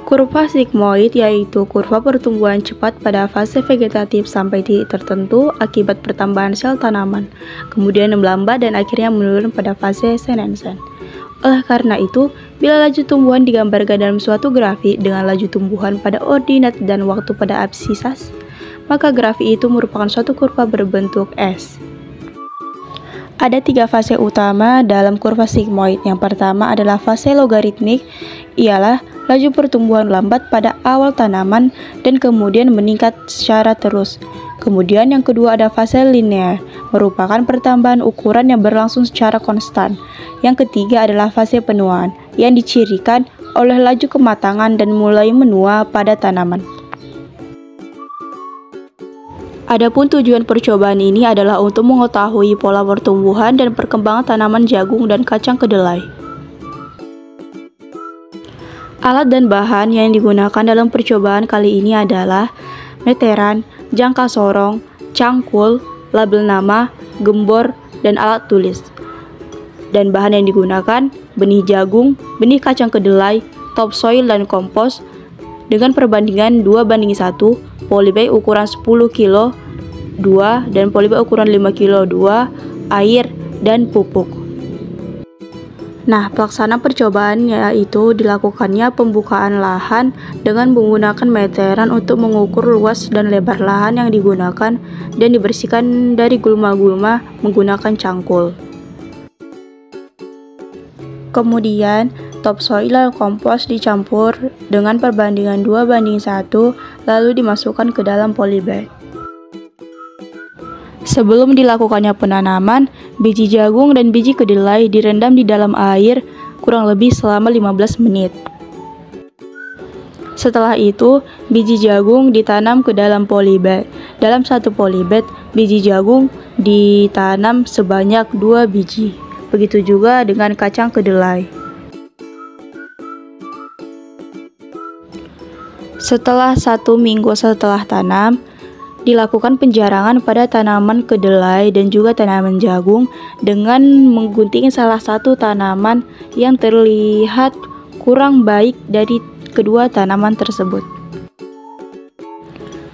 Kurva sigmoid yaitu kurva pertumbuhan cepat pada fase vegetatif sampai titik tertentu akibat pertambahan sel tanaman, kemudian melambat dan akhirnya menurun pada fase senescens. Oleh karena itu, bila laju tumbuhan digambarkan dalam suatu grafik dengan laju tumbuhan pada ordinat dan waktu pada absisas, maka grafik itu merupakan suatu kurva berbentuk S. Ada 3 fase utama dalam kurva sigmoid. Yang pertama adalah fase logaritmik, ialah laju pertumbuhan lambat pada awal tanaman dan kemudian meningkat secara terus. Kemudian yang kedua ada fase linear, merupakan pertambahan ukuran yang berlangsung secara konstan. Yang ketiga adalah fase penuaan, yang dicirikan oleh laju kematangan dan mulai menua pada tanaman. Adapun tujuan percobaan ini adalah untuk mengetahui pola pertumbuhan dan perkembangan tanaman jagung dan kacang kedelai. Alat dan bahan yang digunakan dalam percobaan kali ini adalah meteran, jangka sorong, cangkul, label nama, gembor, dan alat tulis. Dan bahan yang digunakan benih jagung, benih kacang kedelai, topsoil, dan kompos dengan perbandingan 2:1, polybag ukuran 10 kg 2 dan polybag ukuran 5 kg 2, air, dan pupuk. Nah, pelaksanaan percobaan yaitu dilakukannya pembukaan lahan dengan menggunakan meteran untuk mengukur luas dan lebar lahan yang digunakan dan dibersihkan dari gulma-gulma menggunakan cangkul. Kemudian, topsoil dan kompos dicampur dengan perbandingan 2:1 lalu dimasukkan ke dalam polybag. Sebelum dilakukannya penanaman, biji jagung dan biji kedelai direndam di dalam air kurang lebih selama 15 menit. Setelah itu, biji jagung ditanam ke dalam polybag. Dalam satu polybag, biji jagung ditanam sebanyak 2 biji. Begitu juga dengan kacang kedelai. Setelah 1 minggu setelah tanam, dilakukan penjarangan pada tanaman kedelai dan juga tanaman jagung dengan menggunting salah satu tanaman yang terlihat kurang baik dari kedua tanaman tersebut.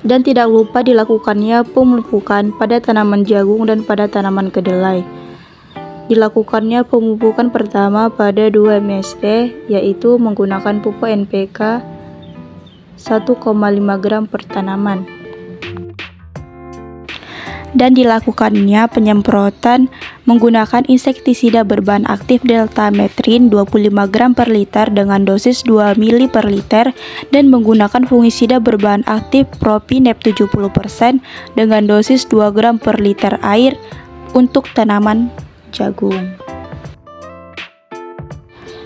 Dan tidak lupa dilakukannya pemupukan pada tanaman jagung dan pada tanaman kedelai. Dilakukannya pemupukan pertama pada 2 MST, yaitu menggunakan pupuk NPK 1,5 gram per tanaman. Dan dilakukannya penyemprotan menggunakan insektisida berbahan aktif deltametrin 25 gram per liter dengan dosis 2 ml per liter dan menggunakan fungisida berbahan aktif propinep 70% dengan dosis 2 gram per liter air untuk tanaman jagung.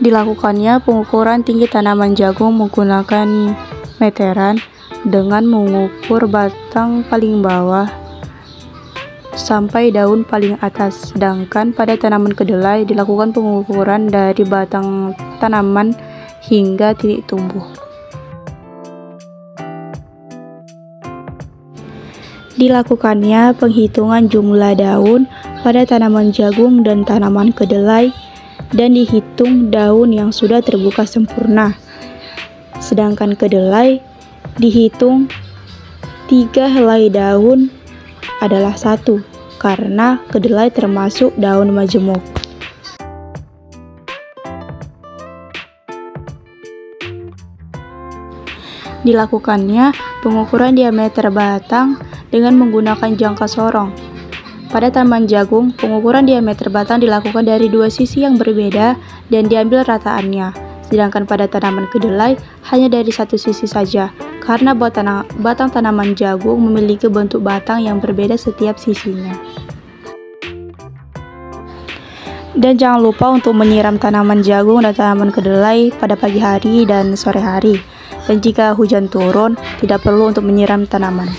Dilakukannya pengukuran tinggi tanaman jagung menggunakan meteran dengan mengukur batang paling bawah sampai daun paling atas, sedangkan pada tanaman kedelai dilakukan pengukuran dari batang tanaman hingga titik tumbuh. Dilakukannya penghitungan jumlah daun pada tanaman jagung dan tanaman kedelai dan dihitung daun yang sudah terbuka sempurna, sedangkan kedelai dihitung 3 helai daun adalah 1 karena kedelai termasuk daun majemuk. Dilakukannya pengukuran diameter batang dengan menggunakan jangka sorong. Pada tanaman jagung, pengukuran diameter batang dilakukan dari 2 sisi yang berbeda dan diambil rataannya, sedangkan pada tanaman kedelai hanya dari 1 sisi saja, karena batang tanaman jagung memiliki bentuk batang yang berbeda setiap sisinya. Dan jangan lupa untuk menyiram tanaman jagung dan tanaman kedelai pada pagi hari dan sore hari. Dan jika hujan turun, tidak perlu untuk menyiram tanaman.